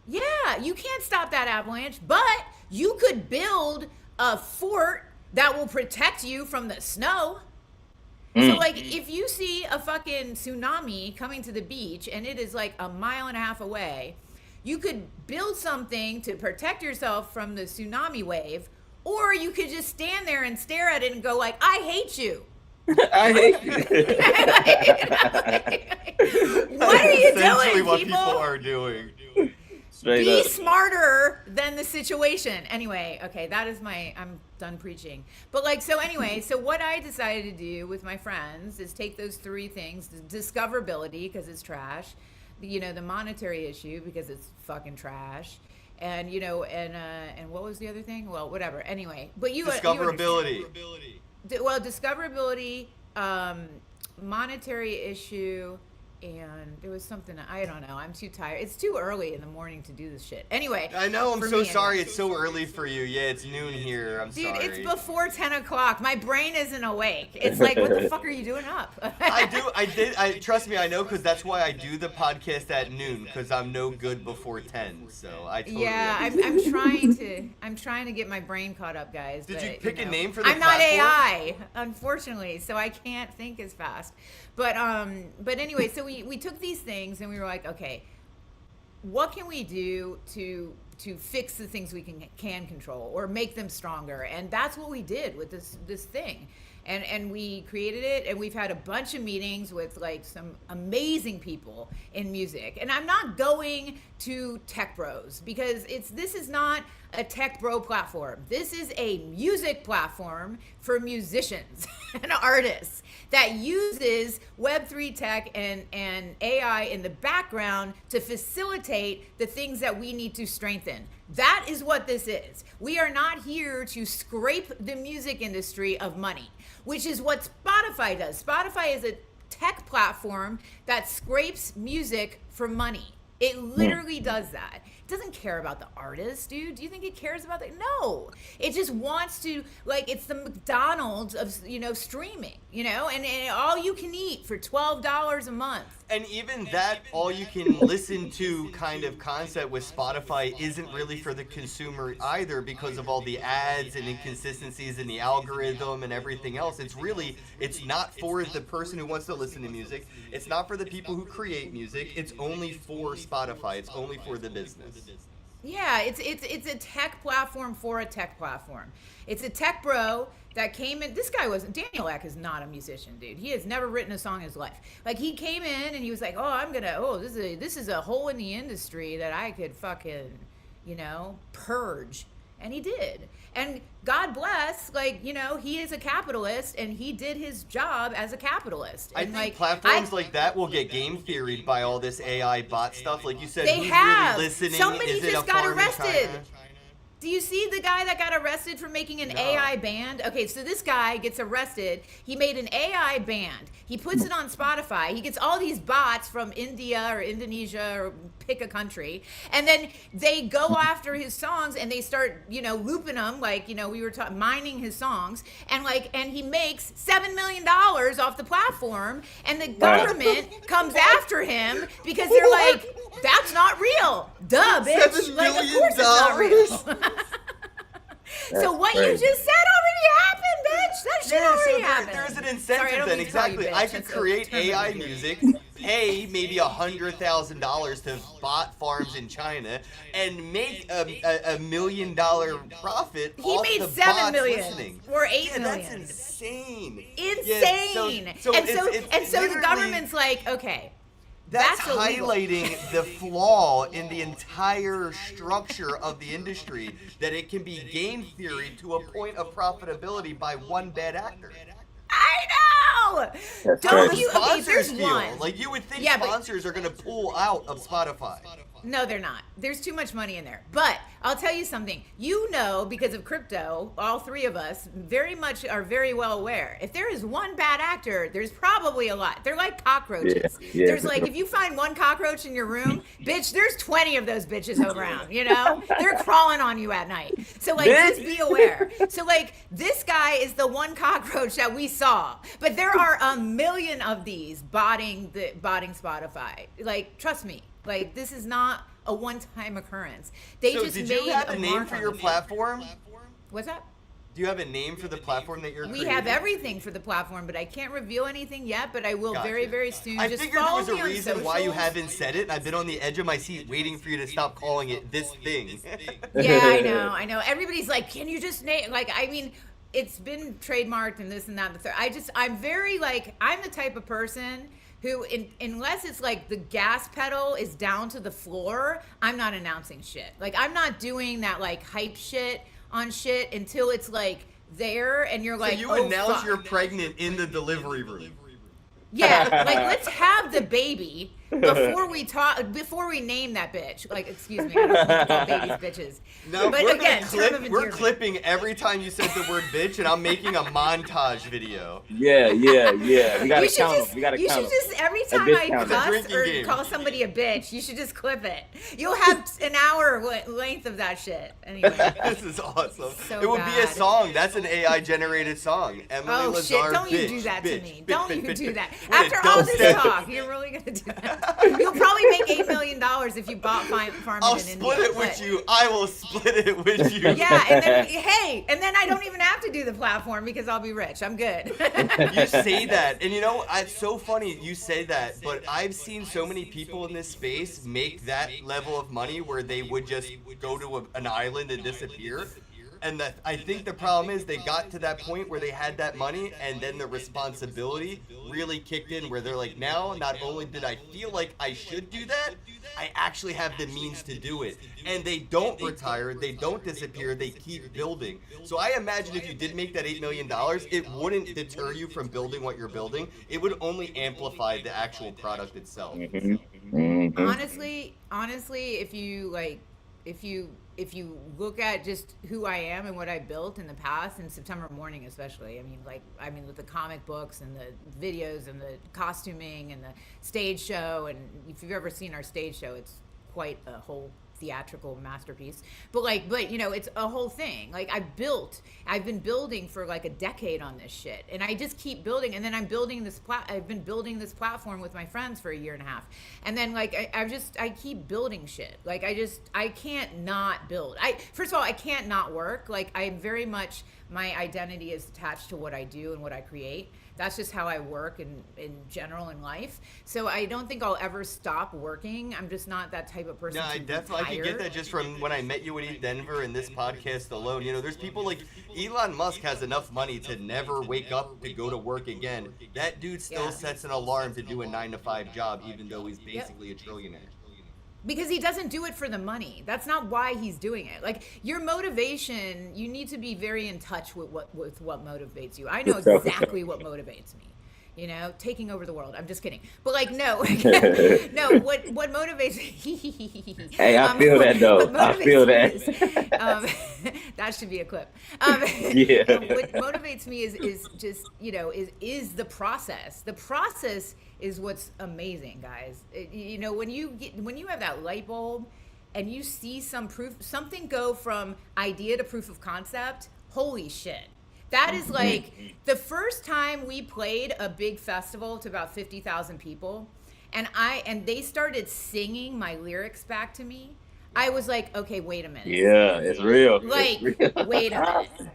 Yeah, you can't stop that avalanche, but you could build a fort that will protect you from the snow. So like, if you see a fucking tsunami coming to the beach and it is like 1.5 miles away, you could build something to protect yourself from the tsunami wave, or you could just stand there and stare at it and go like, I hate you. I hate you. What are you Essentially doing, what people? people are doing. Straight Be up. smarter than the situation. Anyway, okay, that is I'm done preaching. But like, so anyway, so what I decided to do with my friends is take those 3 things: the discoverability, because it's trash, the monetary issue, because it's fucking trash, and and what was the other thing? Well, whatever. Anyway, but you Discoverability. well, discoverability, monetary issue, and there was something, I don't know. I'm too tired. It's too early in the morning to do this shit. Anyway. I know, I'm for so me sorry anyway. it's so early for you. Yeah, it's noon here. I'm Dude, sorry. it's before 10 o'clock. My brain isn't awake. It's like, what the fuck are you doing up? Trust me, I know, because that's why I do the podcast at noon, because I'm no good before 10, so I totally Yeah, understand. I'm trying to get my brain caught up, guys. Did but, you pick a name for the I'm not platform? AI, unfortunately, so I can't think as fast. But anyway, so we took these things and we were like, okay, what can we do to fix the things we can control or make them stronger? And that's what we did with this thing. And we created it, and we've had a bunch of meetings with like some amazing people in music. And I'm not going to tech bros, because this is not a tech bro platform. This is a music platform for musicians and artists that uses Web3 tech and AI in the background to facilitate the things that we need to strengthen. That is what this is. We are not here to scrape the music industry of money, which is what Spotify does. Spotify is a tech platform that scrapes music for money. It literally does that. It doesn't care about the artist, dude. Do you think it cares about that? No. It just wants to, like, it's the McDonald's of, streaming, and all you can eat for $12 a month. And even that all you can listen to kind of concept with Spotify isn't really for the consumer either, because of all the ads and inconsistencies in the algorithm and everything else. It's not for the person who wants to listen to music. It's not for the people who create music. It's only for Spotify. It's only for the business. Yeah, it's a tech platform for a tech platform. It's a tech bro that came in. This guy Daniel Ek is not a musician, dude. He has never written a song in his life. Like, he came in and he was like, this is a hole in the industry that I could fucking, purge. And he did. And God bless, he is a capitalist and he did his job as a capitalist. I And think platforms like that will get game theoried by all this AI bot stuff. Like you said, They who's have. really listening? Somebody Is it just a got farm in arrested. China? Do you see the guy that got arrested for making an AI band? Okay, so this guy gets arrested. He made an AI band. He puts it on Spotify. He gets all these bots from India or Indonesia or pick a country. And then they go after his songs and they start, looping them, we were mining his songs. And he makes $7 million off the platform. And the government comes after him because they're like, that's not real. Duh, bitch. $7 Like, of million? course it's not real. So what crazy. you just said already happened, bitch. That shit already happened. There's an Sorry, I incentive don't then, mean to call you exactly. bitch. I could That's a create term of AI endearment. music, pay maybe $100,000 to bot farms in China, and make a $1 million profit He off made the 7 bots million listening. or 8 Yeah, million. that's insane. Insane. Yeah, and so it's the literally- government's like, okay, That's illegal. highlighting the flaw in the entire structure of the industry, that it can be game theory to a point of profitability by one bad actor. I know. That's Don't crazy. you? Okay, Sponsors there's feel one. like you would think Yeah, but- sponsors are going to pull out of Spotify. No, they're not. There's too much money in there. But I'll tell you something. Because of crypto, all three of us are very well aware. If there is one bad actor, there's probably a lot. They're like cockroaches. Yeah. There's if you find one cockroach in your room, bitch, there's 20 of those bitches around, They're crawling on you at night. So just be aware. So this guy is the one cockroach that we saw. But there are a million of these botting Spotify. Trust me. This is not a one-time occurrence. They So just did made you have a a name mark for on your them. platform? What's that? Do you have a name for the platform that you're We creating? have everything for the platform, but I can't reveal anything yet. But I will Gotcha. very, very soon. I Just figured there follow was a me on reason why you socials. haven't said it, and I've been on the edge of my seat waiting for you to stop calling it this thing. Yeah, I know. Everybody's like, can you just name? It's been trademarked and this and that. And the third. I'm very I'm the type of person who, unless it's the gas pedal is down to the floor, I'm not announcing shit. I'm not doing that hype shit on shit until it's there and you're So you oh, announce fuck. you're pregnant in the delivery room. Yeah, let's have the baby before we name that bitch. Excuse me, I don't need to call babies bitches. No, but we're again, gonna term of we're endearment. clipping every time you said the word bitch, and I'm making a montage video. Yeah. We gotta You should count just, them. We gotta you count should them. just every A time bitch I count. It's a cuss drinking or game. call somebody a bitch, you should just clip it. You'll have an hour length of that shit. Anyway. This is awesome. So it would be a bad. song. That's an AI generated song. Emily Oh Lazar, shit! Don't you bitch, do that bitch, to me! bitch, Don't bitch, you bitch, do bitch. that! What a After all dumb this step. talk, you're really gonna do that? You'll probably make $8 million if you bought farming I'll in split India. it with but- you. I will split it with you. Yeah, and then I don't even have to do the platform because I'll be rich. I'm good. You say that, and it's so funny you say that, but I've seen so many people in this space make that level of money where they would just go to an island and disappear. And I think the problem is they got to that point where they had that money, and then the responsibility really kicked in, where they're like, now not only did I feel like I should do that, I actually have the means to do it. And they don't retire, they don't disappear, they keep building. So I imagine if you did make that $8 million, it wouldn't deter you from building what you're building. It would only amplify the actual product itself. Mhm. honestly, if you if you look at just who I am and what I built in the past, and September Morning especially, I mean with the comic books and the videos and the costuming and the stage show, and if you've ever seen our stage show, it's quite a whole theatrical masterpiece. But you know, it's a whole thing. Like I've been building for like a decade on this shit, and I just keep building. And then I've been building this platform with my friends for a year and a half, and then like I keep building shit. Like I can't not build. First of all, I can't not work. Like I'm very much, my identity is attached to what I do and what I create. That's just how I work in general in life. So I don't think I'll ever stop working. I'm just not that type of person. No, I can get that just from when I met you in Denver and this podcast alone. You know, there's people like Elon Musk has enough money to never wake up to go to work again. That dude still sets an alarm to do a 9-to-5 job, even though he's basically a trillionaire. Because he doesn't do it for the money. That's not why he's doing it. Like your motivation, you need to be very in touch with what motivates you. I know exactly what motivates me. You know, taking over the world. I'm just kidding. But like, no, no. What motivates? Hey, I feel that though. I feel that. That should be a clip. Yeah. What motivates me is just, you know, is the process. The process is what's amazing, guys. You know, when you have that light bulb and you see something go from idea to proof of concept. Holy shit. That is like the first time we played a big festival to about 50,000 people, and they started singing my lyrics back to me. I was like, okay, wait a minute. Yeah, it's real. Like, it's real. wait a minute.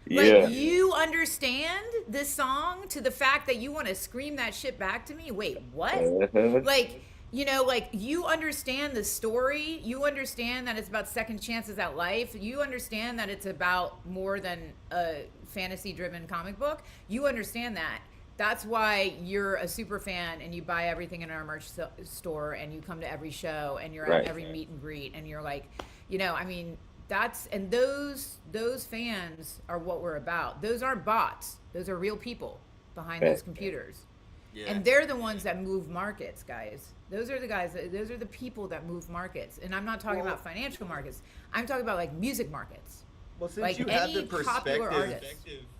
Yeah. Like, you understand this song to the fact that you want to scream that shit back to me? Wait, what? Like, you know, like, you understand the story. You understand that it's about second chances at life. You understand that it's about more than a fantasy-driven comic book. You understand that. That's why you're a super fan and you buy everything in our merch store and you come to every show and you're at every meet and greet and you're like, you know, I mean, those fans are what we're about. Those aren't bots. Those are real people behind those computers. Yeah. And they're the ones that move markets, guys. Those are the people that move markets. And I'm not talking about financial markets. I'm talking about like music markets. Well, since like you have the perspective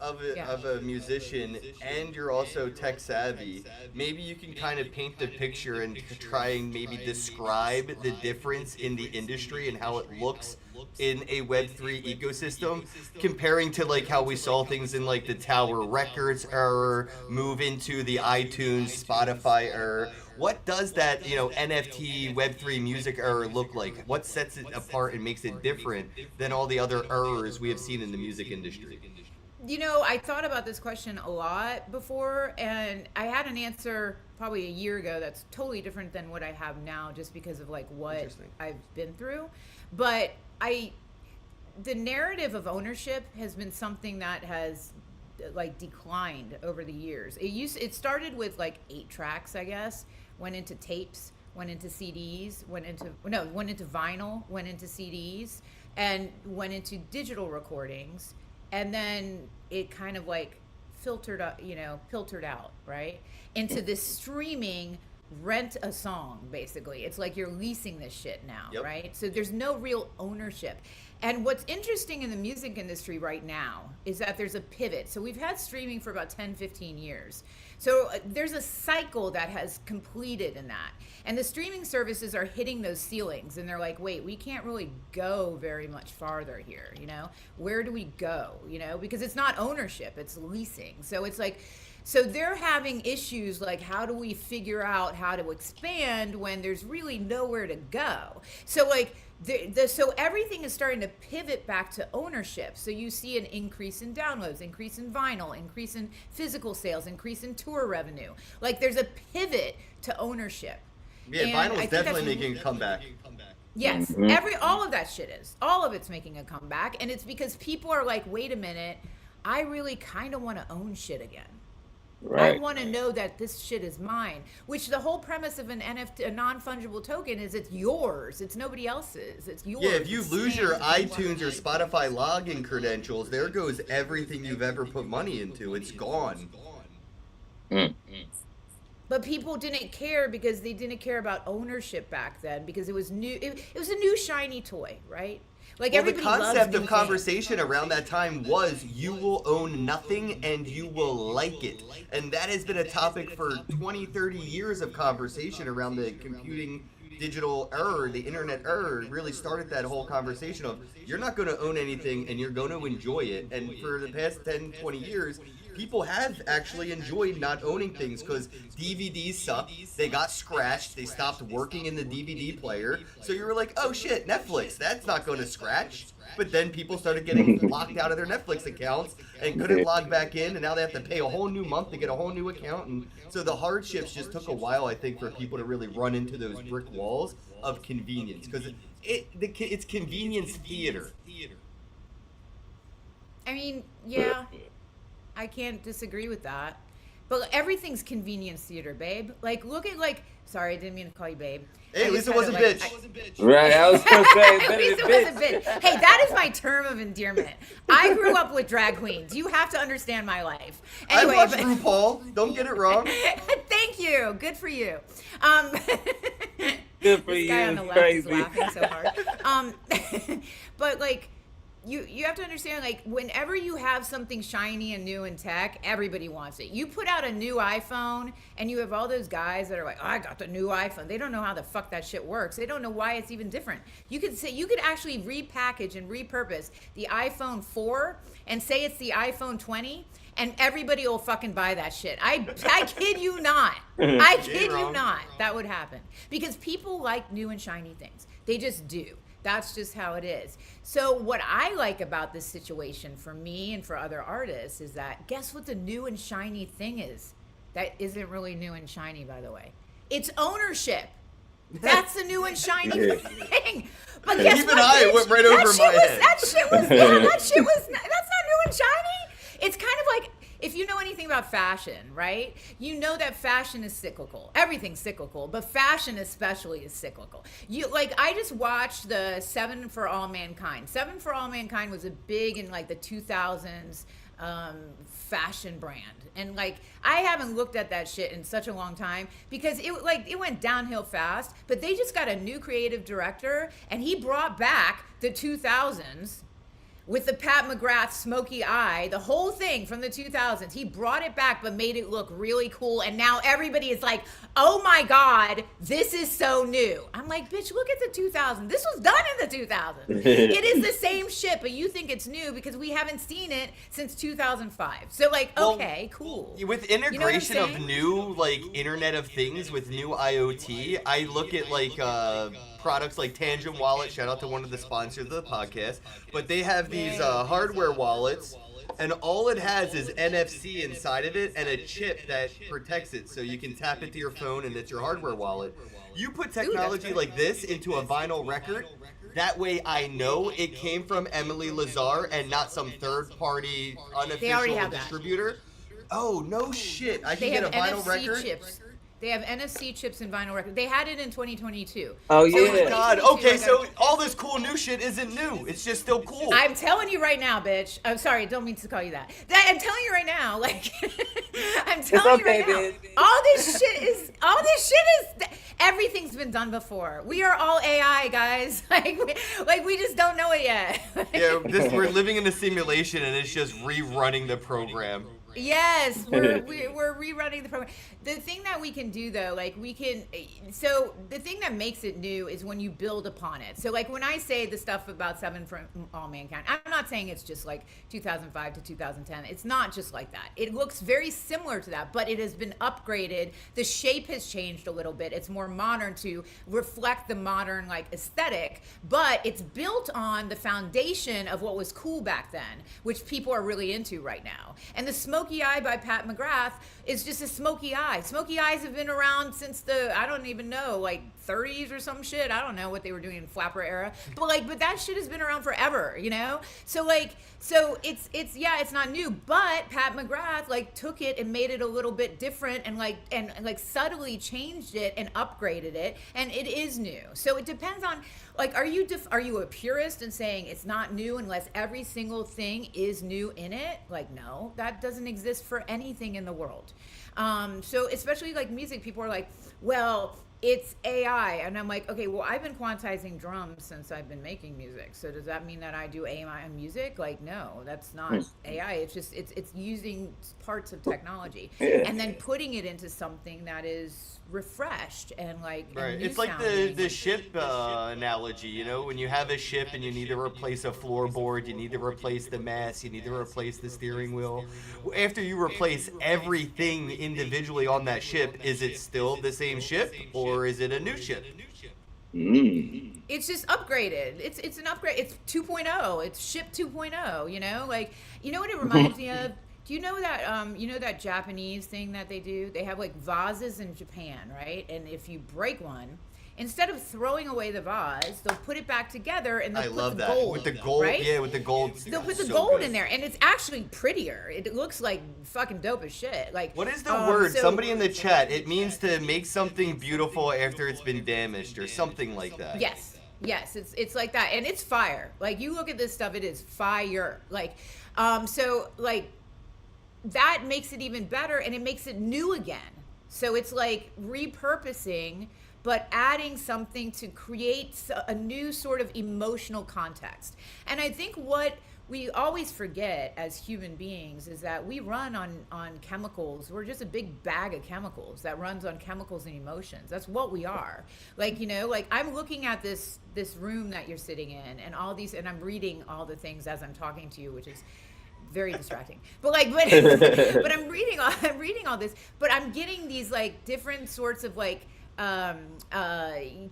of a musician and you're also tech savvy, maybe you can kind of paint the picture and try and maybe describe the difference in the industry and how it looks in a Web3 ecosystem, comparing to like how we saw things in like the Tower Records era move into the iTunes, Spotify era. What does that, you know, NFT Web3 music era look like? What sets it apart and makes it different than all the other eras we have seen in the music industry? You know, I thought about this question a lot before, and I had an answer probably a year ago that's totally different than what I have now, just because of like what I've been through. But the narrative of ownership has been something that has like declined over the years. It started with like 8 tracks, I guess, went into tapes, went into CDs, went into vinyl, went into CDs, and went into digital recordings, and then it kind of like filtered out, right, into this streaming rent a song, basically. It's like you're leasing this shit now, right? So there's no real ownership. And what's interesting in the music industry right now is that there's a pivot. So we've had streaming for about 10, 15 years. So there's a cycle that has completed in that. And the streaming services are hitting those ceilings, and they're like, wait, we can't really go very much farther here, you know? Where do we go, you know? Because it's not ownership, it's leasing. So it's like, so they're having issues like, how do we figure out how to expand when there's really nowhere to go? So like, so everything is starting to pivot back to ownership. So you see an increase in downloads, increase in vinyl, increase in physical sales, increase in tour revenue. Like there's a pivot to ownership. Yeah, vinyl is definitely making a comeback. Yes, all of that shit is. All of it's making a comeback, and it's because people are like, wait a minute, I really kind of want to own shit again. Right. I want to know that this shit is mine, which the whole premise of an NFT, a non-fungible token, is it's yours. It's nobody else's. It's yours. Yeah, if you lose your iTunes or Spotify login credentials, there goes everything you've ever put money into. It's gone. But people didn't care because they didn't care about ownership back then because it was new. It was a new shiny toy, right? Like Well, the everybody loves concept new of things. conversation around that time was you will own nothing and you will like it. And that has been a topic for 20, 30 years of conversation around the computing digital era, the internet era. Really started that whole conversation of you're not going to own anything and you're going to enjoy it. And for the past 10, 20 years, people have actually enjoyed not owning things because DVDs sucked. They got scratched. They stopped working in the DVD player. So you were like, oh shit, Netflix, that's not going to scratch. But then people started getting locked out of their Netflix accounts and couldn't log back in. And now they have to pay a whole new month to get a whole new account. And so the hardships just took a while, I think, for people to really run into those brick walls of convenience. Because it's convenience theater. I mean, yeah, I can't disagree with that. But everything's convenience theater, babe. Like, look at, like, sorry, I didn't mean to call you babe. Hey, at least it wasn't bitch. Right, I was gonna say At better least than it wasn't bitch. bitch. Hey, that is my term of endearment. I grew up with drag queens. You have to understand my life. Anyway, I watched RuPaul. Don't get it wrong. Thank you. Good for you. Good for This you. guy on the left Crazy. is laughing so hard. But like, you have to understand, like, whenever you have something shiny and new in tech, everybody wants it. You put out a new iPhone and you have all those guys that are like, oh, I got the new iPhone. They don't know how the fuck that shit works. They don't know why it's even different. You could actually repackage and repurpose the iPhone 4 and say it's the iPhone 20 and everybody will fucking buy that shit. I kid you not. I kid you not. That would happen. Because people like new and shiny things. They just do. That's just how it is. So what I like about this situation for me and for other artists is that, guess what the new and shiny thing is? That isn't really new and shiny, by the way. It's ownership. That's the new and shiny thing. But guess Even what, I bitch? went right over my head. That shit was, that's not new and shiny. It's kind of like, if you know anything about fashion, right? You know that fashion is cyclical. Everything's cyclical, but fashion especially is cyclical. I just watched the Seven for All Mankind. Seven for All Mankind was a big in like the 2000s fashion brand. And like, I haven't looked at that shit in such a long time because it went downhill fast, but they just got a new creative director and he brought back the 2000s with the Pat McGrath smoky eye, the whole thing from the 2000s. He brought it back but made it look really cool. And now everybody is like, oh my God, this is so new. I'm like, bitch, look at the 2000s. This was done in the 2000s. It is the same shit, but you think it's new because we haven't seen it since 2005. So like, okay, cool. With You know what I'm integration of saying? new, like, Internet of Things with new IoT, I look at, like, products like Tangent Wallet, shout out to one of the sponsors of the podcast, but they have these hardware wallets, and all it has is NFC inside of it and a chip that protects it, so you can tap into your phone and it's your hardware wallet. You put technology like this into a vinyl record, that way I know it came from Emily Lazar and not some third-party unofficial have that. distributor. Oh, no shit. I They can have get a vinyl NFC record? chips. They have NFC chips in vinyl records. They had it in 2022. Oh, So yeah. in Oh my god. 2022, Okay, I so got- all this cool new shit isn't new. It's just still cool. I'm telling you right now, bitch. I'm sorry, don't mean to call you that. I'm telling you right now, like, I'm telling you right okay, now. bitch. All this shit is, everything's been done before. We are all AI, guys. Like we just don't know it yet. Yeah, we're living in a simulation and it's just rerunning the program. Yes, we're rerunning the program. The thing that we can do though, so the thing that makes it new is when you build upon it. So like when I say the stuff about Seven for All Mankind, I'm not saying it's just like 2005 to 2010. It's not just like that. It looks very similar to that, but it has been upgraded. The shape has changed a little bit. It's more modern to reflect the modern like aesthetic, but it's built on the foundation of what was cool back then, which people are really into right now. And the Smoky Eye by Pat McGrath is just a smoky eye. Smoky eyes have been around since the, I don't even know, like 30s or some shit. I don't know what they were doing in flapper era, but that shit has been around forever, you know? So it's not new, but Pat McGrath like took it and made it a little bit different and subtly changed it and upgraded it, and it is new. So it depends on, like, are you a purist and saying it's not new unless every single thing is new in it? Like, no, that doesn't exist for anything in the world. So especially like music, people are like, well, it's AI. And I'm like, okay, well, I've been quantizing drums since I've been making music. So does that mean that I do AI on music? Like, no, that's not AI. It's just, it's using parts of technology and then putting it into something that is refreshed and like, Right. and It's like the ship analogy, you know, when you have a ship and you need to replace a floorboard, you need to replace the mast, you need to replace the steering wheel. After you replace everything individually on that ship, is it still the same ship or is it a new ship? It's just upgraded. It's an upgrade. It's 2.0. It's ship 2.0, you know? Like, you know what it reminds me of? Do you know that Japanese thing that they do? They have like vases in Japan, right? And if you break one, instead of throwing away the vase, they'll put it back together and they'll put the gold. With the gold, right? yeah, with the gold. They'll put the so gold good. in there, and it's actually prettier. It looks like fucking dope as shit. Like, What is the word? Somebody in the chat. It means to make something beautiful after it's been damaged or something like that. Yes, it's like that, and it's fire. Like, you look at this stuff, it is fire. Like, so like that makes it even better, and it makes it new again. So it's like repurposing, but adding something to create a new sort of emotional context. And I think what we always forget as human beings is that we run on chemicals. We're just a big bag of chemicals that runs on chemicals and emotions. That's what we are. Like, you know, like I'm looking at this room that you're sitting in and all these, and I'm reading all the things as I'm talking to you, which is very distracting. But I'm reading all this, but I'm getting these like different sorts of like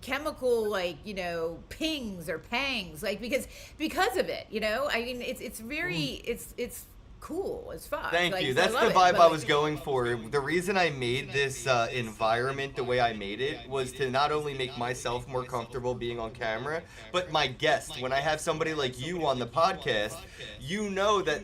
chemical, like, you know, pings or pangs, like because of it, you know. I mean, it's very it's cool as fuck. Thank like, you. so That's the vibe I was going for. The reason I made this environment the way I made it was to not only make myself more comfortable being on camera, but my guest. When I have somebody like you on the podcast, you know that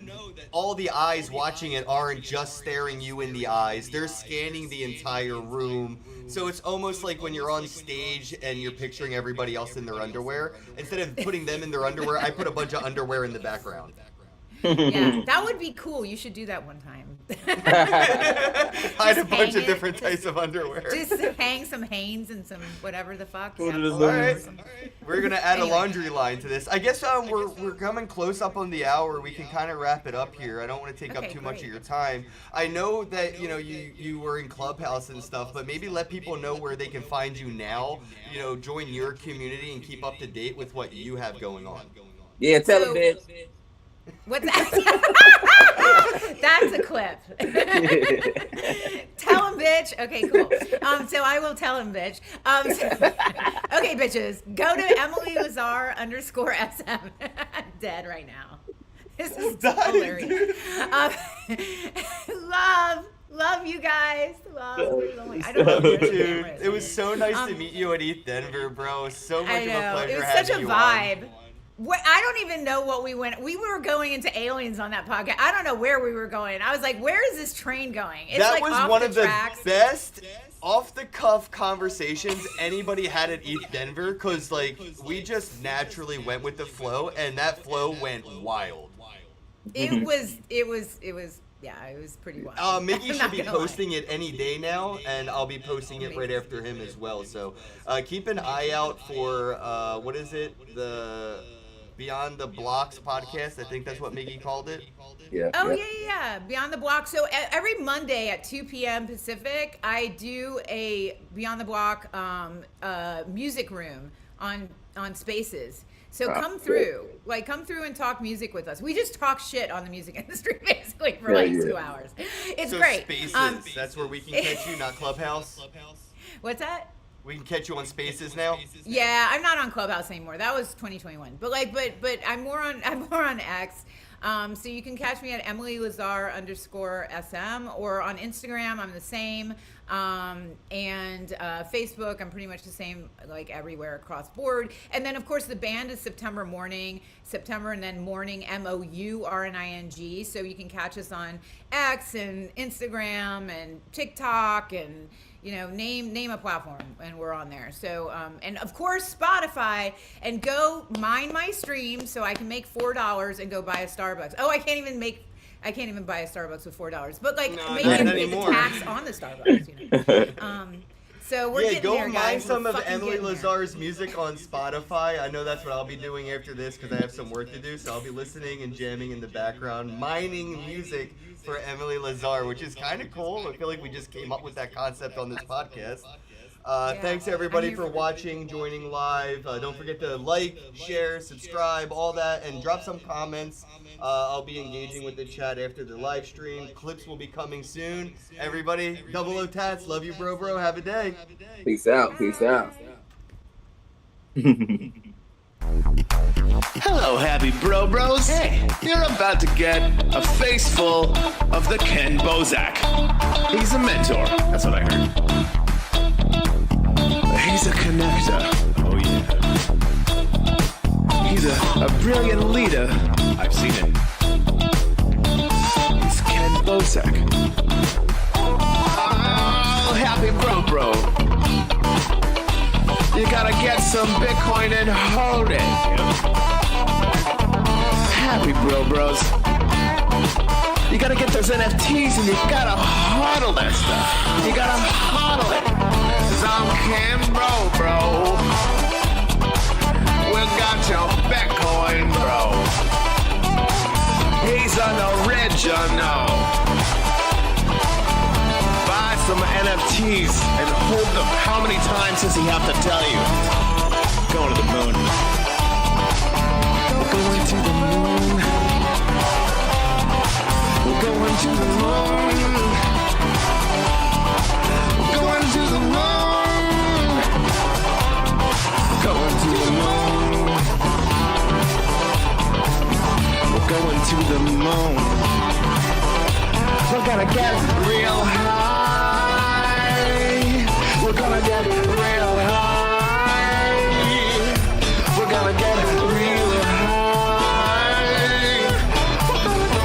all the eyes watching it aren't just staring you in the eyes. They're scanning the entire room. So it's almost like when you're on stage and you're picturing everybody else in their underwear. Instead of putting them in their underwear, I put a bunch of underwear in the background. Yeah, that would be cool. You should do that one time. Hide a bunch of different types of underwear. Just hang some Hanes and some whatever the fuck. All right. We're gonna add a laundry line to this. I guess we're coming close up on the hour. We can kind of wrap it up here. I don't want to take up too much of your time. I know that you were in Clubhouse and stuff, but maybe let people know where they can find you now. You know, join your community and keep up to date with what you have going on. Yeah, tell them, bitch. What's that? That's a clip. Tell him, bitch. Okay, cool. So I will tell him, bitch. Okay, bitches, go to Emily Lazar _SM. I'm dead right now. This is hilarious. Love you guys. Love. I don't know Dude, it was so nice to meet you at ETH Denver, bro. So much of a pleasure having you on. It was such a vibe. I don't even know what we went. We were going into aliens on that podcast. I don't know where we were going. I was like, where is this train going? It's that like was off one the of the tracks. best off-the-cuff conversations anybody had at ETH Denver, because like we just naturally went with the flow, and that flow went wild. It was yeah, it was pretty wild. Mickey should be posting it any day now, and I'll be posting it right after him as well. So keep an eye out for what is it? The Beyond the Blocks podcast. I think that's what Miggy called it. Yeah. Oh, yeah. Beyond the Block. So every Monday at 2 p.m. Pacific, I do a Beyond the Block music room on Spaces. So come through. Like, come through and talk music with us. We just talk shit on the music industry, basically, for 2 hours. It's so great. Spaces, that's where we can catch you, not Clubhouse. What's that? We can catch you on Spaces now. Yeah, I'm not on Clubhouse anymore. That was 2021. But I'm more on X. So you can catch me at Emily Lazar _SM, or on Instagram I'm the same, and Facebook I'm pretty much the same, like everywhere across board. And then of course the band is September, and then Morning MOURNING. So you can catch us on X and Instagram and TikTok and name a platform, and we're on there. So and of course Spotify, and go mine my stream so I can make $4 and go buy a Starbucks. Oh, I I can't even buy a Starbucks with $4. But like No, maybe not it's anymore. a tax on the Starbucks, you know. So we're Yeah, getting go there, find guys. some We're of fucking Emily getting there. Lazar's music on Spotify. I know that's what I'll be doing after this because I have some work to do. So I'll be listening and jamming in the background, mining music for Emily Lazar, which is kind of cool. I feel like we just came up with that concept on this podcast. Yeah, Thanks I'm everybody here for for- watching, joining live. Don't forget to like, share, subscribe, all that, and drop some comments. I'll be engaging with the chat after the live stream. Clips will be coming soon. Everybody, Double O Tats, love you, bro. Have a day. Peace out. Peace out. Hello, happy bros. Hey, you're about to get a face full of the Ken Bozak. He's a mentor. That's what I heard. He's a connector. Oh, yeah. He's a brilliant leader. I've seen it. He's Ken Bozak. Oh, happy bro. You gotta get some Bitcoin and hold it. Happy bros. You gotta get those NFTs and you gotta hodl that stuff. You gotta hodl it. 'Cause I'm Ken bro. We got your Bitcoin, bro. He's an original. Buy some NFTs and hold them. How many times does he have to tell you? Going to the moon. We're going to the moon. We're going to the moon. We're going to the moon. Going to the moon. We're going to the moon. We're gonna get real high. We're gonna get real high. We're gonna get real high.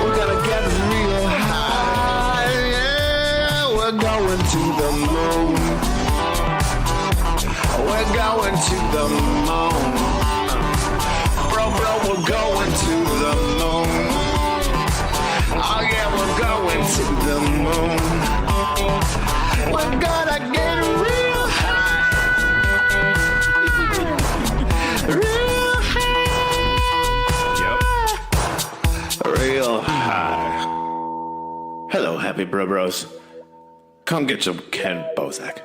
We're gonna get real high. Yeah, we're going to the moon. We're going to the moon. Bro, we're going to the moon. Oh yeah, we're going to the moon. We're gonna get real high. Real high. Yep. Real high. Hello, happy bros. Come get your Ken Bozak.